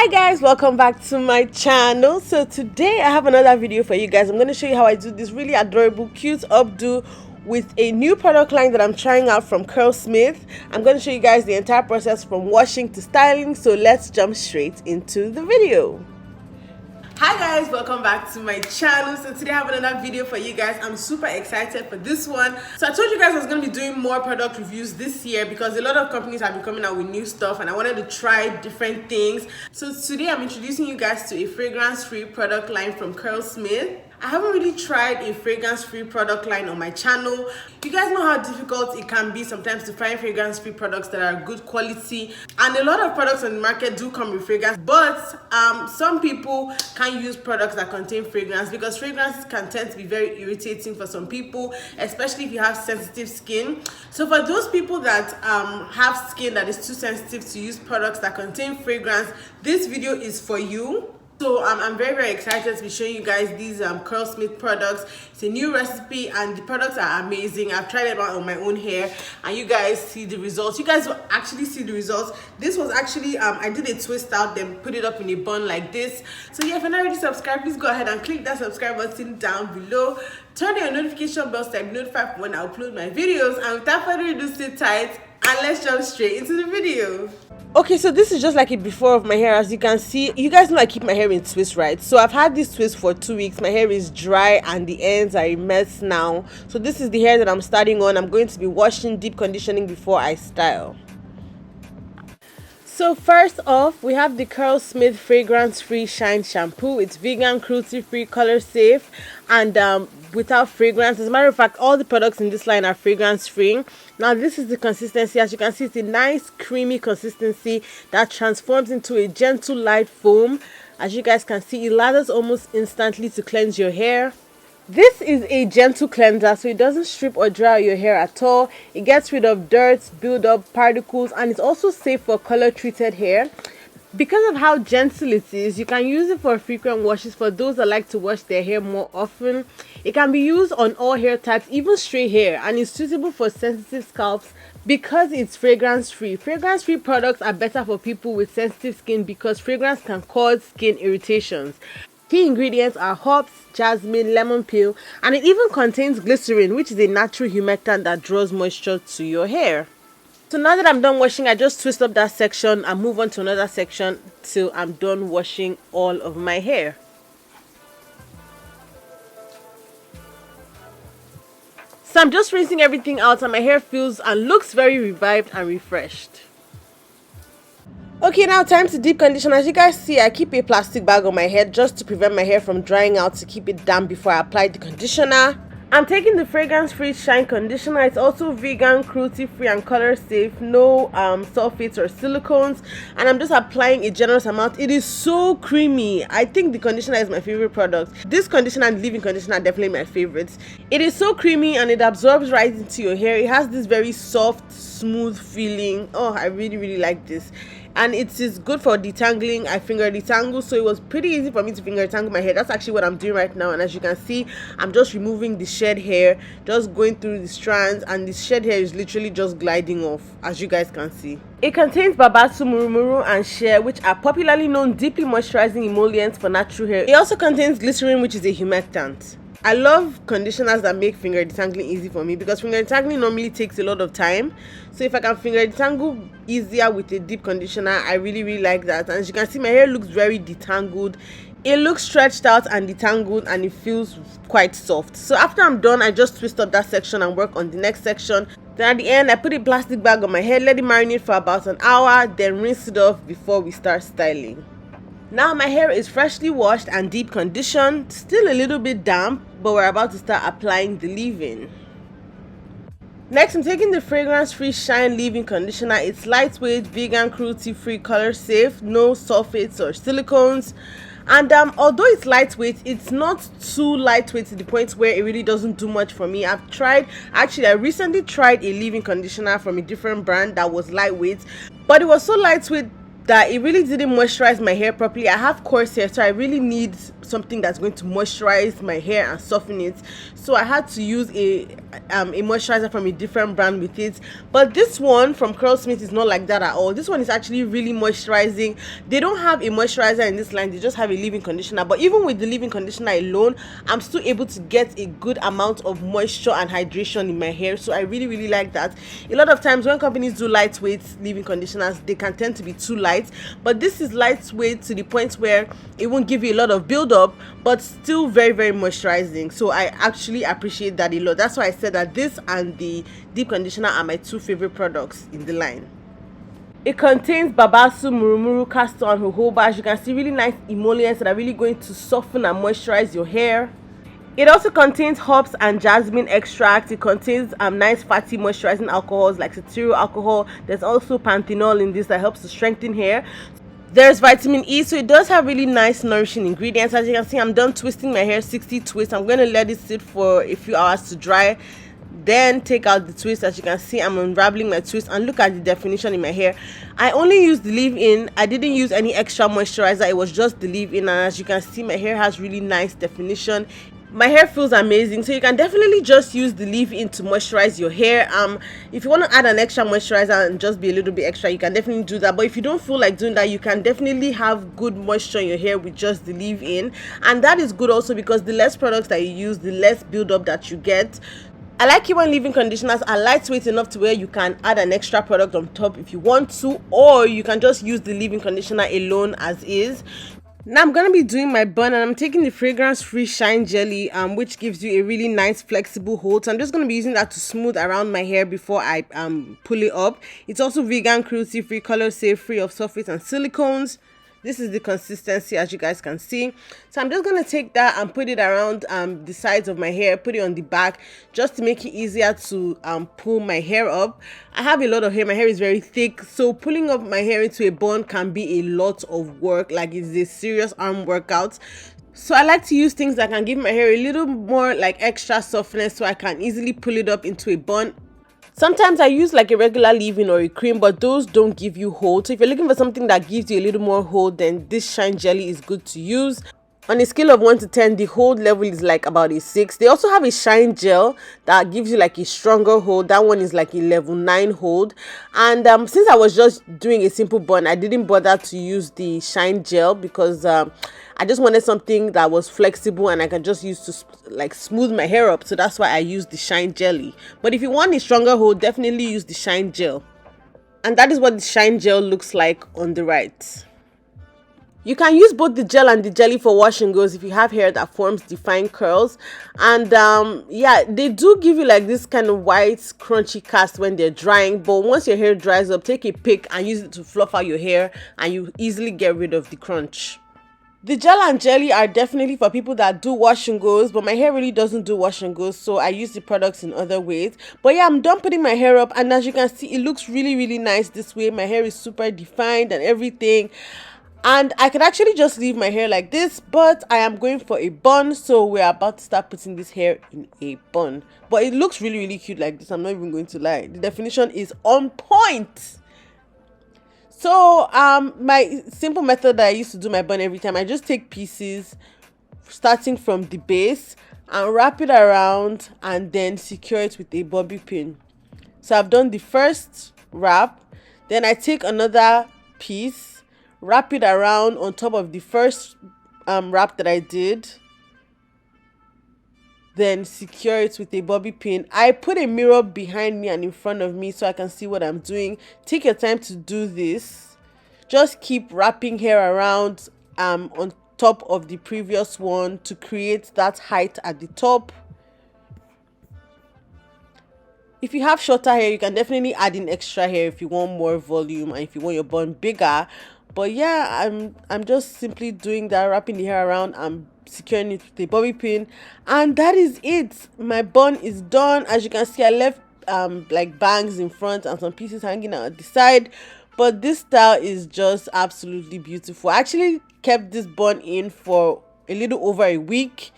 Hi guys, welcome back to my channel. So today I have another video for you guys. I'm going to show you how I do this really adorable cute updo with a new product line that I'm trying out from curlsmith. I'm going to show you guys the entire process from washing to styling, so let's jump straight into the video. Hi guys, welcome back to my channel. So today I have another video for you guys. I'm super excited for this one. So I told you guys I was going to be doing more product reviews this year because a lot of companies have been coming out with new stuff and I wanted to try different things. So today I'm introducing you guys to a fragrance-free product line from curlsmith. I haven't really tried a fragrance-free product line on my channel. You guys know how difficult it can be sometimes to find fragrance-free products that are good quality, and a lot of products on the market do come with fragrance, but some people can use products that contain fragrance because fragrances can tend to be very irritating for some people, especially if you have sensitive skin. So for those people that have skin that is too sensitive to use products that contain fragrance, this video is for you. So I'm very excited to be showing you guys these curlsmith products. It's a new recipe and the products are amazing. I've tried them out on my own hair and you guys see the results. You guys will actually see the results. This was actually I did a twist out, then put it up in a bun like this. So yeah, if you're not already subscribed, please go ahead and click that subscribe button down below. Turn on your notification bell so I'm notified when I upload my videos. And without further ado, sit tight and let's jump straight into the video. Okay, so this is just like a before of my hair. As you can see, you guys know I keep my hair in twists, right? So I've had this twist for 2 weeks. My hair is dry and the ends are a mess now. So this is the hair that I'm starting on. I'm going to be washing, deep conditioning before I style. So first off, we have the curlsmith fragrance-free shine shampoo. It's vegan, cruelty-free, color-safe, and without fragrance. As a matter of fact, all the products in this line are fragrance-free. Now this is the consistency. As you can see, it's a nice creamy consistency that transforms into a gentle light foam. As you guys can see, it lathers almost instantly to cleanse your hair. This is a gentle cleanser, so it doesn't strip or dry your hair at all. It gets rid of dirt, build-up, particles, and it's also safe for color-treated hair. Because of how gentle it is, you can use it for frequent washes for those that like to wash their hair more often. It can be used on all hair types, even straight hair, and is suitable for sensitive scalps because it's fragrance-free. Fragrance-free products are better for people with sensitive skin because fragrance can cause skin irritations. Key ingredients are hops, jasmine, lemon peel, and it even contains glycerin, which is a natural humectant that draws moisture to your hair. So now that I'm done washing, I just twist up that section and move on to another section till I'm done washing all of my hair. So I'm just rinsing everything out and my hair feels and looks very revived and refreshed. Okay, now time to deep condition. As you guys see, I keep a plastic bag on my head just to prevent my hair from drying out, to keep it damp before I apply the conditioner. I'm taking the fragrance-free shine conditioner. It's also vegan, cruelty-free, and color-safe. No sulfates or silicones. And I'm just applying a generous amount. It is so creamy. I think the conditioner is my favorite product. This conditioner and leave-in conditioner are definitely my favorites. It is so creamy and it absorbs right into your hair. It has this very soft, smooth feeling. Oh, I really like this. And it is good for detangling. I finger detangle, so it was pretty easy for me to finger detangle my hair. That's actually what I'm doing right now. And as you can see, I'm just removing the shed hair, just going through the strands, and the shed hair is literally just gliding off, as you guys can see. It contains babassu, murumuru, and shea, which are popularly known deeply moisturizing emollients for natural hair. It also contains glycerin, which is a humectant. I love conditioners that make finger detangling easy for me because finger detangling normally takes a lot of time. So if I can finger detangle easier with a deep conditioner, I really like that. And as you can see, my hair looks very detangled. It looks stretched out and detangled and it feels quite soft. So after I'm done, I just twist up that section and work on the next section. Then at the end, I put a plastic bag on my head, let it marinate for about an hour, then rinse it off before we start styling. Now my hair is freshly washed and deep conditioned, still a little bit damp, but we're about to start applying the leave-in. Next, I'm taking the fragrance-free shine leave-in conditioner. It's lightweight, vegan, cruelty-free, color-safe, no sulfates or silicones. And although it's lightweight, it's not too lightweight to the point where it really doesn't do much for me. I recently tried a leave-in conditioner from a different brand that was lightweight, but it was so lightweight that it really didn't moisturize my hair properly. I have coarse hair, so I really need something that's going to moisturize my hair and soften it. So I had to use a moisturizer from a different brand with it. But this one from Curlsmith is not like that at all. This one is actually really moisturizing. They don't have a moisturizer in this line, they just have a leave-in conditioner. But even with the leave-in conditioner alone, I'm still able to get a good amount of moisture and hydration in my hair. So I really like that. A lot of times when companies do lightweight leave-in conditioners, they can tend to be too light, but this is lightweight to the point where it won't give you a lot of build-up, but still very moisturizing. So I actually appreciate that a lot. That's why I said that this and the deep conditioner are my two favorite products in the line. It contains babasu, murumuru, castor and jojoba. As you can see, really nice emollients that are really going to soften and moisturize your hair. It also contains hops and jasmine extract. It contains nice fatty moisturizing alcohols like cetyl alcohol. There's also panthenol in this that helps to strengthen hair. There's vitamin E, so it does have really nice nourishing ingredients. As you can see, I'm done twisting my hair, 60 twists. I'm going to let it sit for a few hours to dry, then take out the twist. As you can see, I'm unraveling my twist, and look at the definition in my hair. I only used the leave-in. I didn't use any extra moisturizer. It was just the leave-in, and as you can see, my hair has really nice definition. My hair feels amazing, so you can definitely just use the leave-in to moisturize your hair. If you want to add an extra moisturizer and just be a little bit extra, you can definitely do that. But if you don't feel like doing that, you can definitely have good moisture in your hair with just the leave-in, and that is good also because the less products that you use, the less build-up that you get. I like it when leave-in conditioners are lightweight enough to where you can add an extra product on top if you want to, or you can just use the leave-in conditioner alone as is. Now I'm going to be doing my bun, and I'm taking the fragrance free shine jelly, which gives you a really nice flexible hold. So I'm just going to be using that to smooth around my hair before I pull it up. It's also vegan, cruelty free, color safe, free of sulfates and silicones. This is the consistency, as you guys can see. So I'm just going to take that and put it around the sides of my hair, put it on the back, just to make it easier to pull my hair up. I have a lot of hair. My hair is very thick, so pulling up my hair into a bun can be a lot of work. Like, it's a serious arm workout. So I like to use things that can give my hair a little more like extra softness, so I can easily pull it up into a bun. Sometimes I use like a regular leave-in or a cream, but those don't give you hold. So if you're looking for something that gives you a little more hold, then this shine jelly is good to use. On a scale of 1 to 10, the hold level is like about a 6. They also have a shine gel that gives you like a stronger hold. That one is like a level 9 hold. And since I was just doing a simple bun, I didn't bother to use the shine gel because I just wanted something that was flexible and I can just use to like smooth my hair up. So that's why I used the shine jelly. But if you want a stronger hold, definitely use the shine gel. And that is what the shine gel looks like on the right. You can use both the gel and the jelly for wash and goes if you have hair that forms defined curls. And yeah, they do give you like this kind of white crunchy cast when they're drying, but once your hair dries up, take a pick and use it to fluff out your hair and you easily get rid of the crunch. The gel and jelly are definitely for people that do wash and goes, but my hair really doesn't do wash and goes, so I use the products in other ways. But yeah, I'm done putting my hair up, and as you can see, it looks really nice this way. My hair is super defined and everything. And I could actually just leave my hair like this, but I am going for a bun, so we're about to start putting this hair in a bun. But it looks really cute like this. I'm not even going to lie. The definition is on point. So my simple method that I used to do my bun every time, I just take pieces starting from the base and wrap it around and then secure it with a bobby pin. So I've done the first wrap, then I take another piece, wrap it around on top of the first wrap that I did, then secure it with a bobby pin. I put a mirror behind me and in front of me so I can see what I'm doing. Take your time to do this. Just keep wrapping hair around on top of the previous one to create that height at the top. If you have shorter hair, you can definitely add in extra hair if you want more volume and if you want your bun bigger. But yeah, I'm just simply doing that, wrapping the hair around and securing it with a bobby pin, and that is it. My bun is done. As you can see, I left like bangs in front and some pieces hanging out the side, but this style is just absolutely beautiful. I actually kept this bun in for a little over a week,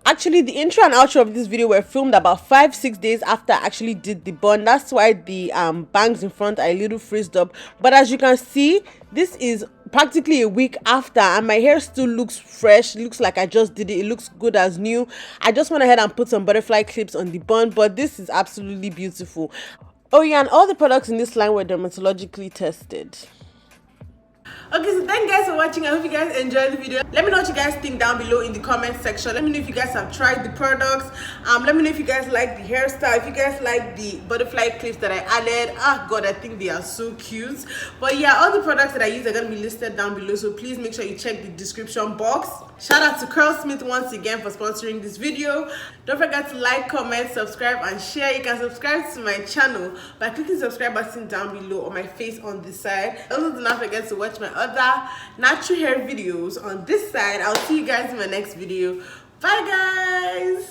Actually, the intro and outro of this video were filmed about 5-6 days after I actually did the bun. That's why the bangs in front are a little frizzed up. But as you can see, this is practically a week after, and my hair still looks fresh. It looks like I just did it. It looks good as new. I just went ahead and put some butterfly clips on the bun, but this is absolutely beautiful. Oh yeah, and all the products in this line were dermatologically tested. Okay, so thank you guys for watching. I hope you guys enjoyed the video. Let me know what you guys think down below in the comment section. Let me know if you guys have tried the products. Let me know if you guys like the hairstyle, if you guys like the butterfly clips that I added. Ah god, I think they are so cute. But yeah, all the products that I use are going to be listed down below, so please make sure you check the description box. Shout out to Curlsmith once again for sponsoring this video. Don't forget to like, comment, subscribe and share. You can subscribe to my channel by clicking the subscribe button down below or my face on this side. Also, do not forget to watch my other natural hair videos on this side. I'll see you guys in my next video. Bye guys.